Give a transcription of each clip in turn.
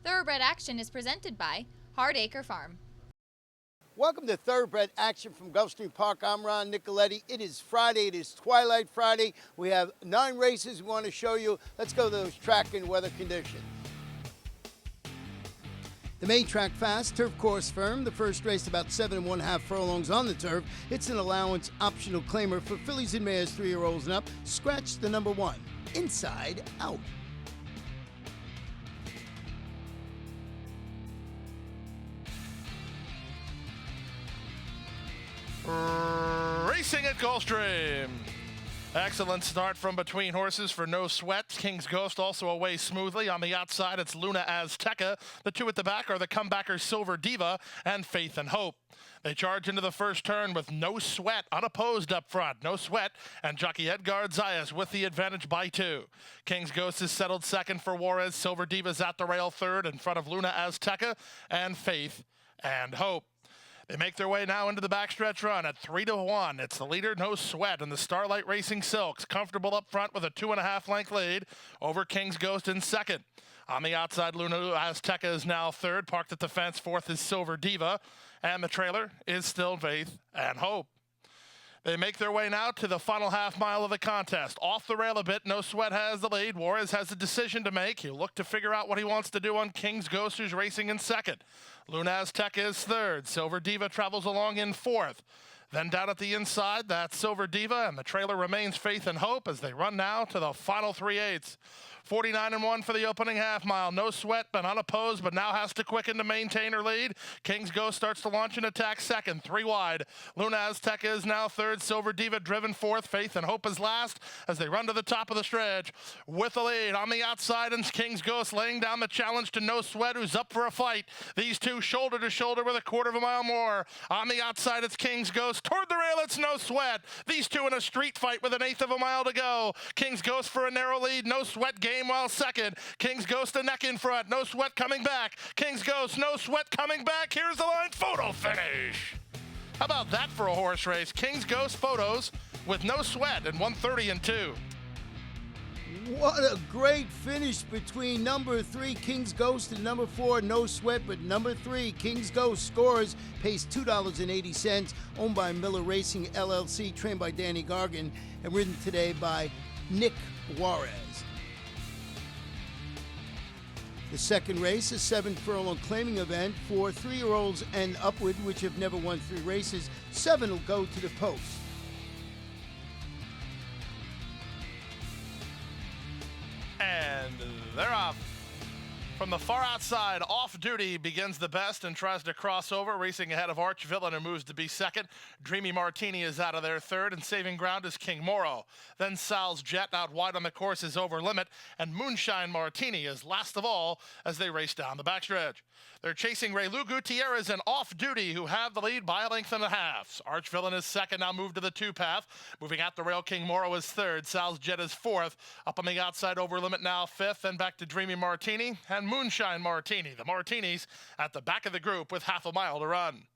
Thoroughbred Action is presented by Hardacre Farm. Welcome to Thoroughbred Action from Gulfstream Park. I'm Ron Nicoletti. It is Friday. It is Twilight Friday. We have 9 races we want to show you. Let's go to those track and weather conditions. The main track fast, turf course firm. The first race about 7 1/2 furlongs on the turf. It's an allowance optional claimer for fillies and mares 3-year-olds and up. Scratch the number 1. Inside Out. Racing at Gulfstream. Excellent start from between horses for No Sweat. King's Ghost also away smoothly. On the outside, it's Luna Azteca. The two at the back are the comebackers Silver Diva and Faith and Hope. They charge into the first turn with No Sweat unopposed up front. No Sweat and jockey Edgar Zayas with the advantage by 2. King's Ghost is settled second for Juarez. Silver Diva's at the rail third in front of Luna Azteca and Faith and Hope. They make their way now into the backstretch run at 3-1. It's the leader, No Sweat, and the Starlight Racing Silks. Comfortable up front with a 2.5 length lead over King's Ghost in second. On the outside, Luna Azteca is now third. Parked at the fence, fourth is Silver Diva. And the trailer is still Faith and Hope. They make their way now to the final half mile of the contest. Off the rail a bit, No Sweat has the lead. Juarez has a decision to make. He'll look to figure out what he wants to do on King's Ghost, who's racing in second. Luna Azteca is third. Silver Diva travels along in fourth. Then down at the inside, that's Silver Diva, and the trailer remains Faith and Hope as they run now to the final 3/8. 49-1 for the opening half mile. No Sweat, but unopposed, but now has to quicken to maintain her lead. King's Ghost starts to launch and attack second, 3 wide. Luna Azteca is now third. Silver Diva driven fourth. Faith and Hope is last as they run to the top of the stretch with the lead. On the outside, and King's Ghost laying down the challenge to No Sweat, who's up for a fight. These two shoulder to shoulder with a 1/4 mile more. On the outside, it's King's Ghost. Toward the rail, it's No Sweat. These two in a street fight with an 1/8 mile to go. King's Ghost for a narrow lead. No Sweat game while second. King's Ghost a neck in front. No Sweat coming back. King's Ghost, No Sweat coming back. Here's the line. Photo finish. How about that for a horse race? King's Ghost photos with No Sweat in 1:30-2. What a great finish between number 3, King's Ghost, and number 4, No Sweat. But number 3, King's Ghost, scores, pays $2.80, owned by Miller Racing LLC, trained by Danny Gargan, and ridden today by Nick Juarez. The second race, a 7-furlong claiming event for 3-year-olds and upward, which have never won 3 races. 7 will go to the post. And they're off. From the far outside, Off Duty begins the best and tries to cross over, racing ahead of Arch Villain, who moves to be second. Dreamy Martini is out of there third, and saving ground is King Moro. Then Sal's Jet out wide on the course is Over Limit, and Moonshine Martini is last of all as they race down the backstretch. They're chasing Raylu Gutierrez and Off Duty, who have the lead by a length and a half. Arch Villain is second, now moved to the 2 path. Moving at the rail, King Moro is third. Sal's Jet is fourth. Up on the outside, Over Limit now fifth, then back to Dreamy Martini and Moonshine Martini. The Martinis at the back of the group with half a mile to run.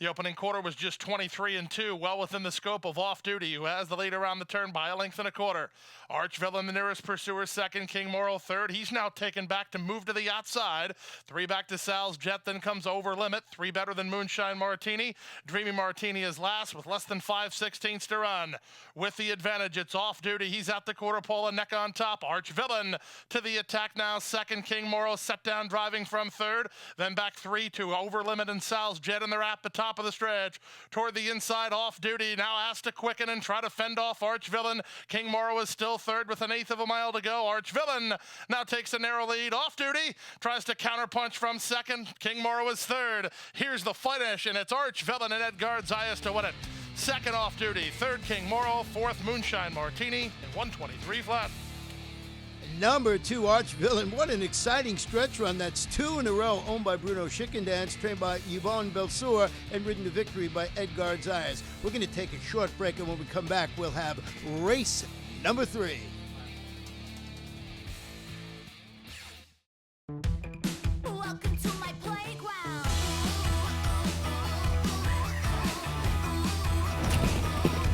The opening quarter was just 23-2, well within the scope of Off Duty, who has the lead around the turn by a length and a quarter. Arch Villain, the nearest pursuer, second. King Moro, third. He's now taken back to move to the outside. 3 back to Sal's Jet, then comes Over Limit. 3 better than Moonshine Martini. Dreamy Martini is last with less than 5/16 to run. With the advantage, it's Off Duty. He's at the quarter pole, a neck on top. Arch Villain to the attack now, second. King Moro set down driving from third. Then back 3 to Over Limit and Sal's Jet, and they're at the top of the stretch. Toward the inside, Off Duty now has to quicken and try to fend off Arch Villain. King Moro is still third with an 1/8 mile to go. Arch Villain now takes a narrow lead. Off Duty tries to counterpunch from second. King Moro is third. Here's the finish, and it's Arch Villain and Edgar Zayas to win it. Second, Off Duty. Third, King Moro. Fourth, Moonshine Martini. And 123 flat. Number 2, Arch Villain. What an exciting stretch run. That's 2 in a row, owned by Bruno Schickendance, trained by Yvonne Belsour, and ridden to victory by Edgar Zayas. We're going to take a short break, and when we come back, we'll have race number 3. Welcome to my playground.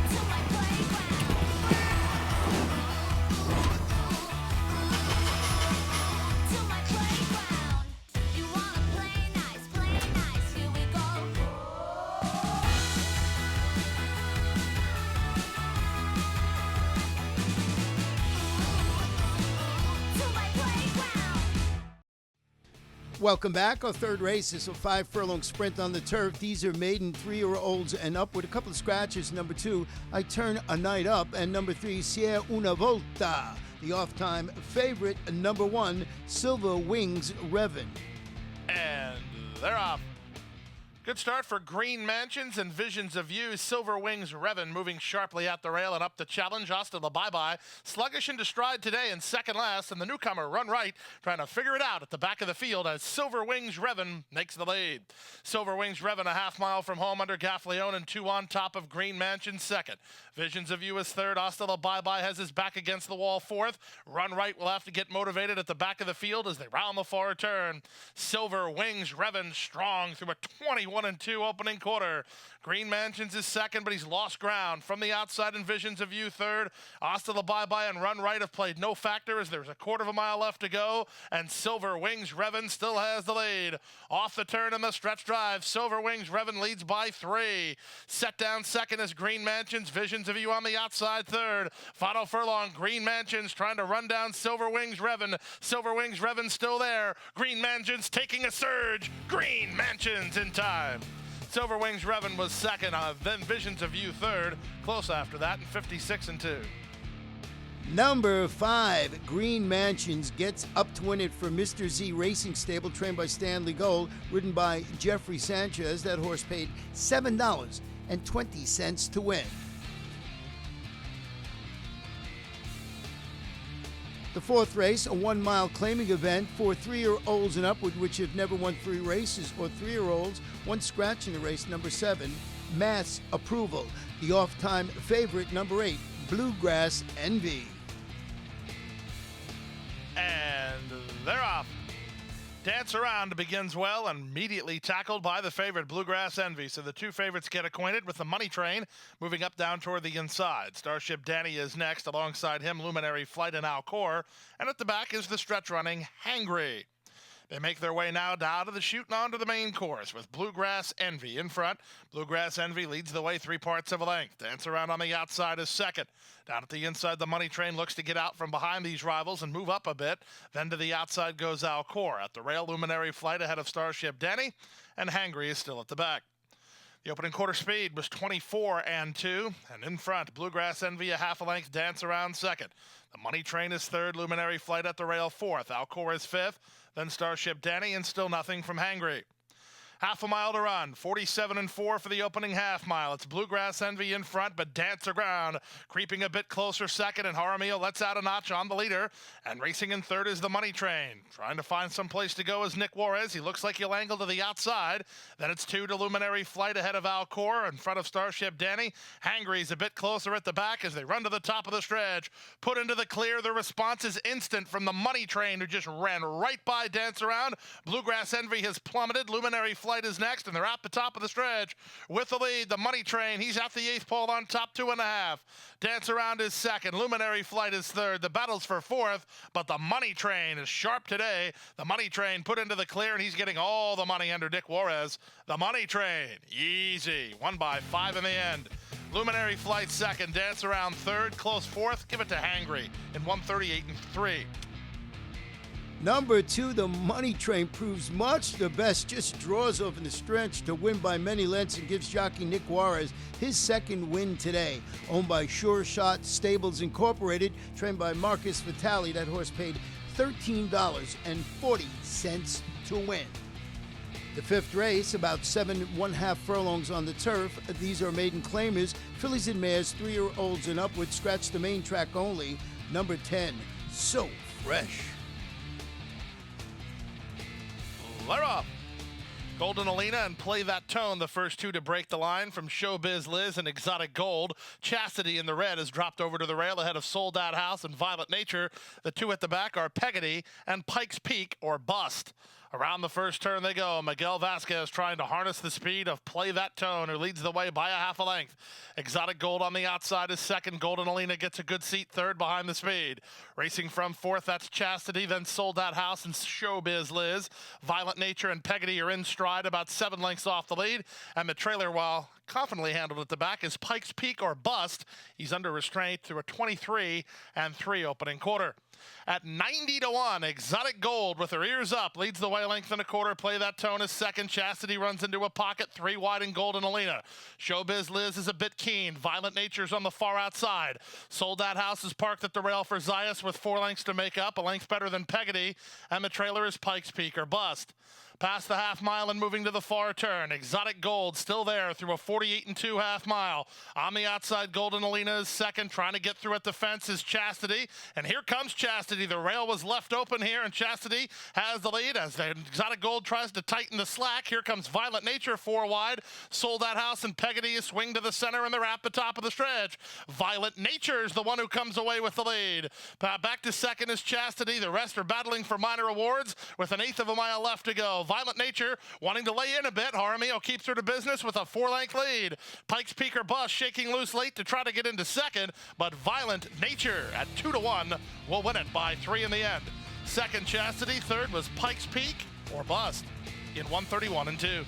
To my playground. To my playground. Welcome back. Our third race is a 5-furlong sprint on the turf. These are maiden 3-year-olds and up with a couple of scratches. Number 2, I Turn a Night Up, and number 3, Sia Una Volta. The off-time favorite, number 1, Silver Wings Revan. And they're off. Good start for Green Mansions and Visions of You. Silver Wings Revan moving sharply at the rail and up the challenge. Hasta la bye-bye. Sluggish into stride today in second last, and the newcomer Run Right trying to figure it out at the back of the field as Silver Wings Revan makes the lead. Silver Wings Revan a half mile from home under Gaffleone and 2 on top of Green Mansions second. Visions of You is third. Hasta la bye-bye has his back against the wall fourth. Run Right will have to get motivated at the back of the field as they round the far turn. Silver Wings Revan strong through a 21-2 opening quarter. Green Mansions is second, but he's lost ground. From the outside and Visions of You third. Hasta la bye-bye and Run Right have played no factor as there's a quarter of a mile left to go, and Silver Wings Revan still has the lead. Off the turn in the stretch drive, Silver Wings Revan leads by 3. Set down second is Green Mansions. Visions of You on the outside third. Final furlong, Green Mansions trying to run down Silver Wings Revan. Silver Wings Revan still there. Green Mansions taking a surge. Green Mansions in time. Silver Wings Revan was second, then Visions of You third. Close after that in 56-2. Number 5, Green Mansions gets up to win it for Mr. Z Racing Stable, trained by Stanley Gold, ridden by Jeffrey Sanchez. That horse paid $7.20 to win. The fourth race, a 1-mile claiming event for 3-year-olds and upward, which have never won 3 races, or 3-year-olds, 1 scratch in the race. Number 7, Mass Approval. The off-time favorite, number 8, Bluegrass Envy. And they're off. Dance Around begins well and immediately tackled by the favorite, Bluegrass Envy. So the 2 favorites get acquainted with the money train, moving up down toward the inside. Starship Danny is next. Alongside him, Luminary Flight and Alcor. And at the back is the stretch running Hangry. They make their way now down to the chute and onto the main course with Bluegrass Envy in front. Bluegrass Envy leads the way 3 parts of a length. Dance Around on the outside is second. Down at the inside, the money train looks to get out from behind these rivals and move up a bit. Then to the outside goes Alcor. At the rail, Luminary Flight ahead of Starship Danny, and Hangry is still at the back. The opening quarter speed was 24-2, and in front, Bluegrass Envy a half a length, Dance Around second. The money train is third, Luminary Flight at the rail fourth. Alcor is fifth, then Starship Danny, and still nothing from Hangry. Half a mile to run, 47-4 for the opening half mile. It's Bluegrass Envy in front, but Dance Around creeping a bit closer second, and Jaramillo lets out a notch on the leader. And racing in third is the money train. Trying to find some place to go is Nick Juarez. He looks like he'll angle to the outside. Then it's 2 to Luminary Flight ahead of Alcor in front of Starship Danny. Hangry's a bit closer at the back as they run to the top of the stretch. Put into the clear, the response is instant from the money train, who just ran right by Dance Around. Bluegrass Envy has plummeted. Luminary Flight is next, and they're at the top of the stretch with the lead. The money train, he's at the 8th pole on top, 2.5. Dance Around is second. Luminary Flight is third. The battle's for fourth, but the money train is sharp today. The money train put into the clear, and he's getting all the money under Dick Juarez. The money train, easy, won by 5 in the end. Luminary Flight second. Dance Around third. Close fourth. Give it to Hangry in 138-3. Number 2, the money train, proves much the best, just draws over the stretch to win by many lengths and gives jockey Nick Juarez his second win today. Owned by Sure Shot Stables Incorporated, trained by Marcus Vitale. That horse paid $13.40 to win. The fifth race, about 7 1/2 furlongs on the turf. These are maiden claimers, fillies and mares, 3-year-olds and upward. Scratch the main track only. Number 10, So Fresh. They're off. Golden Alina and Play That Tone, the first 2 to break the line from Showbiz Liz and Exotic Gold. Chastity in the red has dropped over to the rail ahead of Sold Out House and Violet Nature. The 2 at the back are Peggotty and Pikes Peak or Bust. Around the first turn they go. Miguel Vasquez trying to harness the speed of Play That Tone, who leads the way by a half a length. Exotic Gold on the outside is second. Golden Alina gets a good seat third behind the speed. Racing from fourth, that's Chastity, then Sold Out House and Showbiz Liz. Violent Nature and Peggotty are in stride, about 7 lengths off the lead. And the trailer, while confidently handled at the back, is Pikes Peak or Bust. He's under restraint through a 23-3 opening quarter. at 90-1. Exotic Gold with her ears up leads the way, length and a quarter. Play That Tone is second. Chastity runs into a pocket, 3 wide in Golden Alina. Showbiz Liz is a bit keen. Violent Nature's on the far outside. Sold That House is parked at the rail for Zayas with 4 lengths to make up, a length better than Peggotty, and the trailer is Pikes Peak or Bust. Past the half mile and moving to the far turn. Exotic Gold still there through a 48 and 2 half mile. On the outside, Golden Alina is second. Trying to get through at the fence is Chastity. And here comes Chastity. The rail was left open here, and Chastity has the lead as the Exotic Gold tries to tighten the slack. Here comes Violent Nature 4 wide. Sold That House and Peggotty is swing to the center, and they're at the top of the stretch. Violent Nature is the one who comes away with the lead. Back to second is Chastity. The rest are battling for minor awards with an 1/8 of a mile left to go. Violent Nature wanting to lay in a bit. Jaramillo keeps her to business with a 4-length lead. Pikes Peak or Bust shaking loose late to try to get into second, but Violent Nature at 2-1 will win it by 3 in the end. Second, Chastity. Third was Pikes Peak or Bust in 1:31 and 2.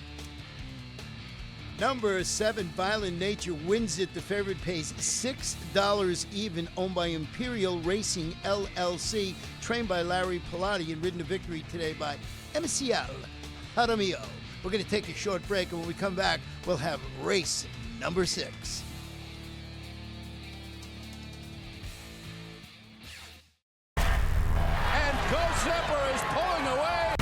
Number 7, Violent Nature wins it. The favorite pays $6 even, owned by Imperial Racing LLC, trained by Larry Pilati and ridden to victory today by MCL Jaramillo. We're going to take a short break, and when we come back, we'll have race number 6. And Ghost Zipper is pulling away.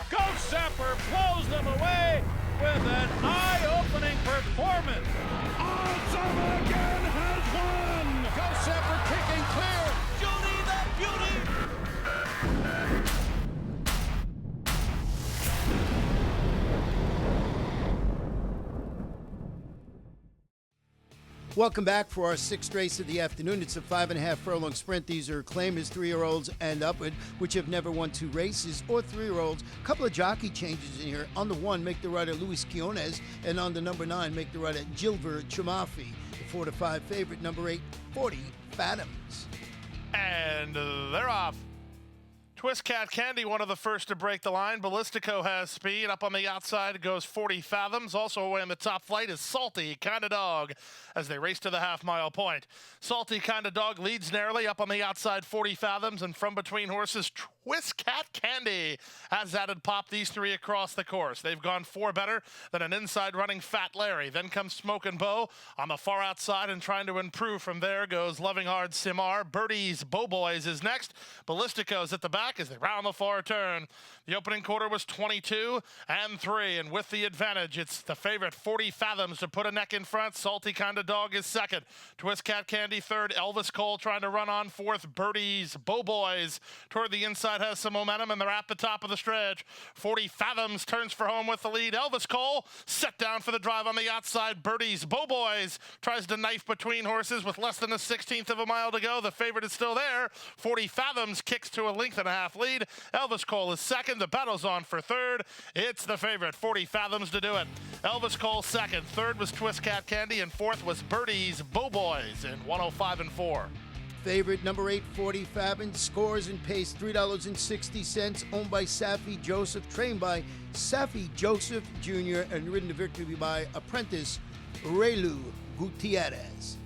Ghost Zipper blows them away with an eye-opening performance. Awesome again has won. Ghost Zipper kicking clear. Judy the Beauty. Welcome back for our 6th race of the afternoon. It's a 5.5 furlong sprint. These are claimers, 3-year-olds and upward, which have never won 2 races, or 3-year-olds. A couple of jockey changes in here. On the 1, make the rider Luis Quiones, and on the number 9, make the rider Gilver Chamafi. The 4-5 favorite, number 8, 40 Fathoms. And they're off. Twist Cat Candy, one of the first to break the line. Ballistico has speed. Up on the outside goes 40 Fathoms. Also away in the top flight is Salty Kinda Dog as they race to the half-mile point. Salty Kinda Dog leads narrowly. Up on the outside 40 Fathoms, and from between horses, Twist Cat Candy has added pop these 3 across the course. They've gone 4 better than an inside running Fat Larry. Then comes Smokin' Bo on the far outside, and trying to improve from there goes Loving Hard Simar. Birdie's Bo Boys is next. Ballistico's at the back as they round the far turn. The opening quarter was 22 and 3, and with the advantage, it's the favorite 40 Fathoms to put a neck in front. Salty Kinda Dog is second. Twist Cat Candy third. Elvis Cole trying to run on fourth. Birdie's Bo Boys toward the inside has some momentum, and they're at the top of the stretch. 40 Fathoms turns for home with the lead. Elvis Cole set down for the drive on the outside. Birdie's Bo Boys tries to knife between horses with less than a 16th of a mile to go. The favorite is still there. 40 Fathoms kicks to a 1.5 length lead. Elvis Cole is second. The battle's on for third. It's the favorite, 40 Fathoms, to do it. Elvis Cole second. Third was Twist Cat Candy, and fourth was Birdie's Bo Boys in 105 and 4. Favorite, number 8, 40 Fathoms, scores and pays $3.60, owned by Safi Joseph, trained by Safi Joseph Jr., and ridden to victory by apprentice Relu Gutierrez.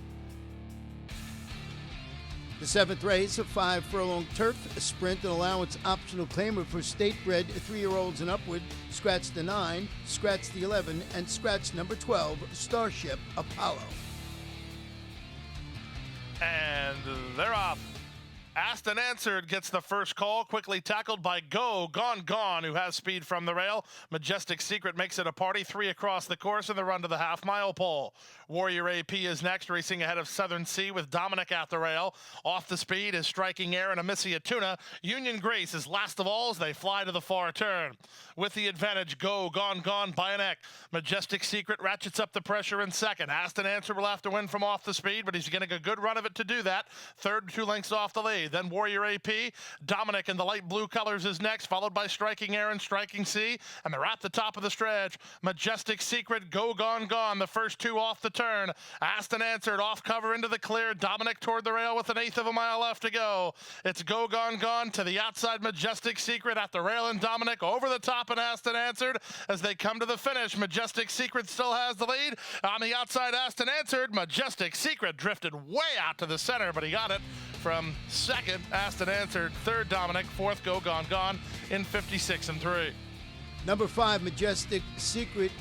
The 7th race, a 5 furlong turf sprint, an allowance optional claimer for state-bred 3-year-olds and upward. Scratch the 9, scratch the 11, and scratch number 12, Starship Apollo. And they're off. Asked and Answered gets the first call, quickly tackled by Gone, who has speed from the rail. Majestic Secret makes it a party, 3 across the course in the run to the half-mile pole. Warrior AP is next, racing ahead of Southern Sea with Dominic at the rail. Off the speed is Striking Air and Amicia Tuna. Union Grace is last of all as they fly to the far turn. With the advantage, Gone by a neck. Majestic Secret ratchets up the pressure in second. Asked and Answered will have to win from off the speed, but he's getting a good run of it to do that. Third, 2 lengths off the lead. lead. Then Warrior AP, Dominic in the light blue colors is next, followed by Striking Air and Striking Sea. And they're at the top of the stretch. Majestic Secret, Go Gone Gone, the first two off the turn. Asked and Answered off cover into the clear. Dominic toward the rail with an eighth of a mile left to go. It's Go Gone Gone to the outside. Majestic Secret at the rail, and Dominic over the top and Asked and Answered as they come to the finish. Majestic Secret still has the lead. On the outside, Asked and Answered. Majestic Secret drifted way out to the center, but he got it from second. Asked and Answered. Third, Dominic. Fourth, Go Gone Gone in 56 and 3. Number 5, Majestic Secret,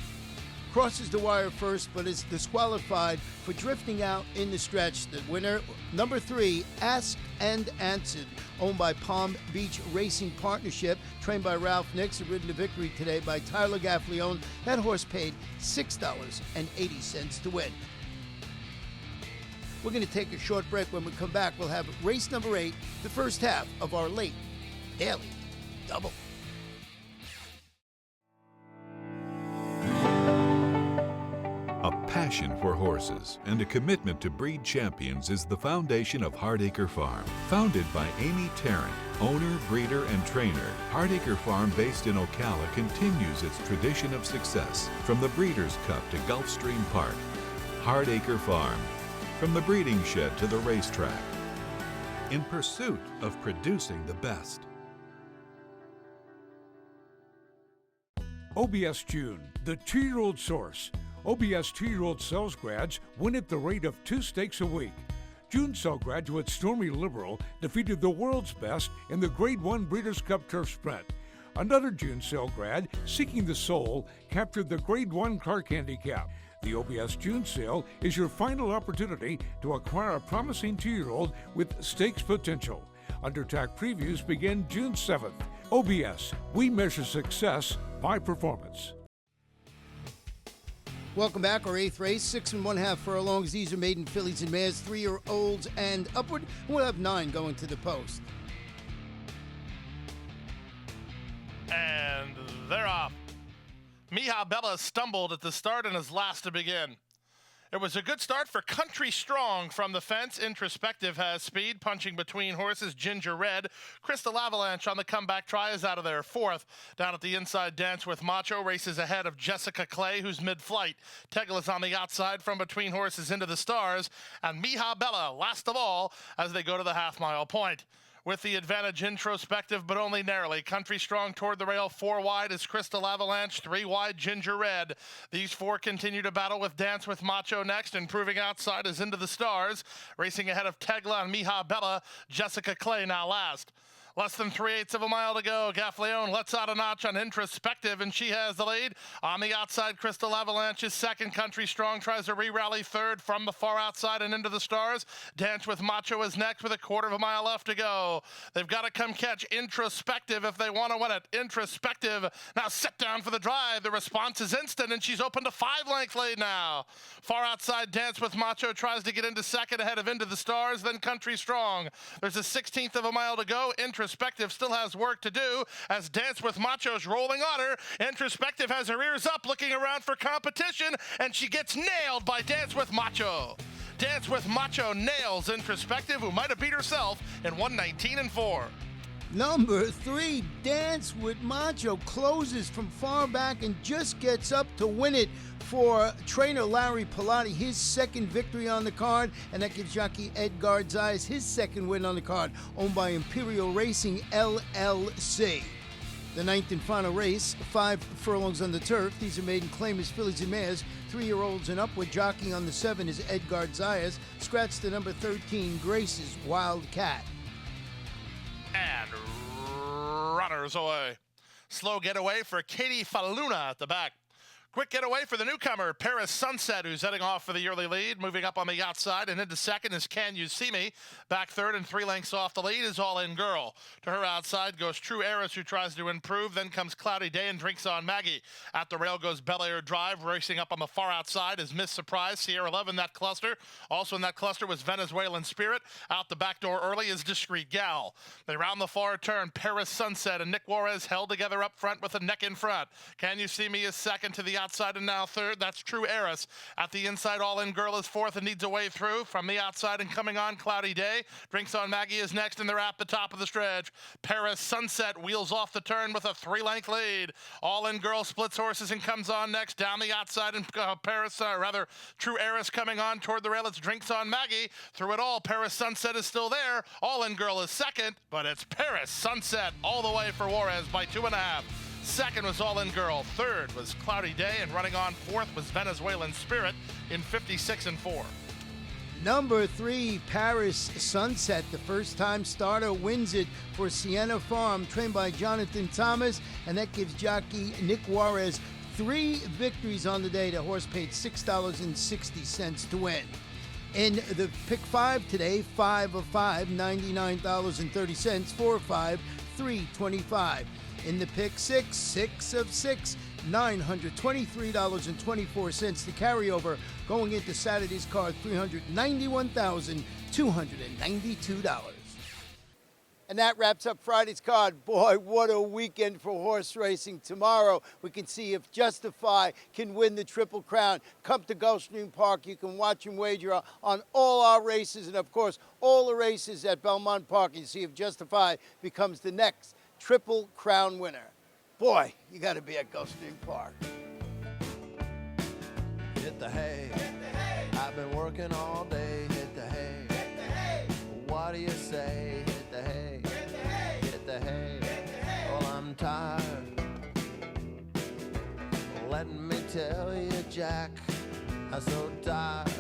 crosses the wire first, but is disqualified for drifting out in the stretch. The winner, number 3, Asked and Answered, owned by Palm Beach Racing Partnership, trained by Ralph Nix, and ridden to victory today by Tyler Gaffleone. That horse paid $6.80 to win. We're going to take a short break. When we come back, we'll have race number 8, the first half of our late daily double. A passion for horses and a commitment to breed champions is the foundation of Hardacre Farm. Founded by Amy Tarrant, owner, breeder, and trainer, Hardacre Farm, based in Ocala, continues its tradition of success from the Breeders' Cup to Gulfstream Park. Hardacre Farm, from the breeding shed to the racetrack, in pursuit of producing the best. OBS June, the 2-year-old source. OBS 2-year-old sales grads win at the rate of 2 stakes a week. June sale graduate Stormy Liberal defeated the world's best in the Grade 1 Breeders' Cup Turf Sprint. Another June sale grad, Seeking the Soul, captured the Grade 1 Clark Handicap. The OBS June sale is your final opportunity to acquire a promising 2-year-old with stakes potential. Undertack previews begin June 7th. OBS, we measure success by performance. Welcome back. Our 8th race, 6 1/2 furlongs. These are maiden fillies and mares, 3-year-olds and upward. We'll have 9 going to the post. And they're off. Mija Bella stumbled at the start and is last to begin. It was a good start for Country Strong from the fence. Introspective has speed, punching between horses. Ginger Red. Crystal Avalanche on the comeback try is out of there. Fourth. Down at the inside, Dance with Macho races ahead of Jessica Clay, who's mid-flight. Tegla's on the outside from between horses into the stars. And Mija Bella, last of all, as they go to the half-mile point. With the advantage, Introspective, but only narrowly. Country Strong toward the rail. 4 wide is Crystal Avalanche. 3 wide, Ginger Red. These 4 continue to battle with Dance with Macho next. Improving outside is Into the Stars. Racing ahead of Tegla and Mija Bella. Jessica Clay now last. Less than 3/8 of a mile to go. Gaffleone lets out a notch on Introspective, and she has the lead. On the outside, Crystal Avalanche is second. Country Strong tries to re-rally third from the far outside and Into the Stars. Dance with Macho is next with 1/4 of a mile left to go. They've got to come catch Introspective if they want to win it. Introspective now set down for the drive. The response is instant, and she's open to 5-length lead now. Far outside, Dance with Macho tries to get into second ahead of Into the Stars, then Country Strong. There's a 1/16 of a mile to go. Introspective still has work to do as Dance with Macho's rolling on her. Introspective has her ears up looking around for competition, and she gets nailed by Dance with Macho. Dance with Macho nails Introspective, who might have beat herself in 1:19 and 4. Number 3, Dance with Macho, closes from far back and just gets up to win it for trainer Larry Pilati, his second victory on the card, and that gives jockey Ed Gardzais his second win on the card, owned by Imperial Racing LLC. The 9th and final race, 5 furlongs on the turf. These are maiden claimers, fillies and mares, 3-year-olds and upward. Jockeying on the 7 is Ed Gardzais. Scratch the number 13, Grace's Wildcat. And runners away. Slow getaway for Katie Faluna at the back. Quick getaway for the newcomer, Paris Sunset, who's heading off for the early lead. Moving up on the outside and into second is Can You See Me. Back third and 3 lengths off the lead is All In Girl. To her outside goes True Heiress, who tries to improve. Then comes Cloudy Day and Drinks on Maggie. At the rail goes Bel Air Drive. Racing up on the far outside is Miss Surprise. Sierra Love in that cluster. Also in that cluster was Venezuelan Spirit. Out the back door early is Discreet Gal. They round the far turn. Paris Sunset and Nick Juarez held together up front with a neck in front. Can You See Me is second to the outside and now third. That's True Heiress. At the inside, All In Girl is fourth and needs a way through. From the outside and coming on, Cloudy Day. Drinks on Maggie is next, and they're at the top of the stretch. Paris Sunset wheels off the turn with a 3-length lead. All In Girl splits horses and comes on next. Down the outside, and True Heiress coming on toward the rail. It's Drinks on Maggie. Through it all, Paris Sunset is still there. All In Girl is second, but it's Paris Sunset all the way for Juarez by 2.5. Second was All In Girl. Third was Cloudy Day, and running on fourth was Venezuelan Spirit in 56-4. Number 3, Paris Sunset, the first-time starter, wins it for Sienna Farm, trained by Jonathan Thomas, and that gives jockey Nick Juarez 3 victories on the day. The horse paid $6.60 to win. In the pick 5 today, 5 of 5, $99.30, 4 of 5, $3.25. In the pick 6, 6 of 6, $923.24. The carryover going into Saturday's card, $391,292. And that wraps up Friday's card. Boy, what a weekend for horse racing. Tomorrow, we can see if Justify can win the Triple Crown. Come to Gulfstream Park. You can watch and wager on all our races and, of course, all the races at Belmont Park. And see if Justify becomes the next Triple Crown winner. Boy, you got to be at Gulfstream Park. Hit the hay. I've been working all day. Hit the hay. What do you say? Hit the hay. Hit the hay. Well, I'm tired. Let me tell you, Jack, I'm so tired.